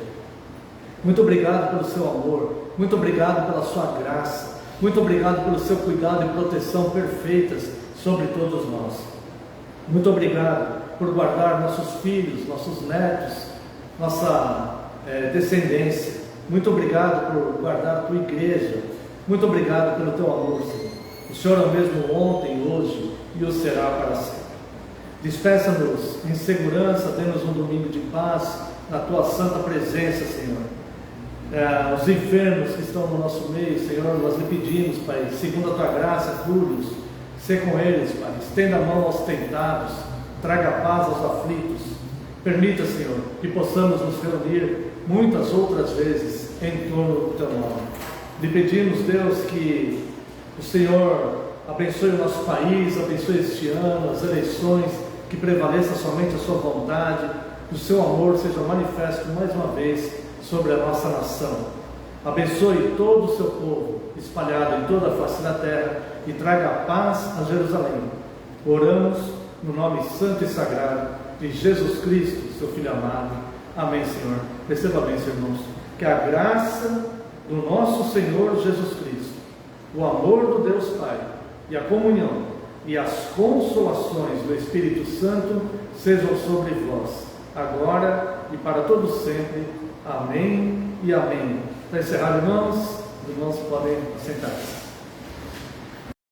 Muito obrigado pelo seu amor, muito obrigado pela sua graça, muito obrigado pelo seu cuidado e proteção perfeitas sobre todos nós. Muito obrigado por guardar nossos filhos, nossos netos, nossa descendência. Muito obrigado por guardar a tua igreja. Muito obrigado pelo teu amor, Senhor. O Senhor é o mesmo ontem, hoje e o será para sempre. Despeça-nos em segurança, dê-nos um domingo de paz na tua santa presença, Senhor. Os enfermos que estão no nosso meio, Senhor, nós lhe pedimos, Pai, segundo a tua graça, cure-os, sê com eles, Pai, estenda a mão aos tentados, traga paz aos aflitos. Permita, Senhor, que possamos nos reunir muitas outras vezes em torno do teu nome. Lhe pedimos, Deus, que o Senhor abençoe o nosso país, abençoe este ano, as eleições, que prevaleça somente a sua vontade, que o seu amor seja manifesto mais uma vez sobre a nossa nação. Abençoe todo o seu povo espalhado em toda a face da terra e traga a paz a Jerusalém. Oramos no nome santo e sagrado de Jesus Cristo, seu Filho amado. Amém, Senhor. Receba a bênção, irmãos. Que a graça do nosso Senhor Jesus Cristo, o amor do Deus Pai e a comunhão e as consolações do Espírito Santo sejam sobre vós, agora e para todos sempre. Amém e amém. Para encerrar, irmãos, os irmãos podem sentar-se.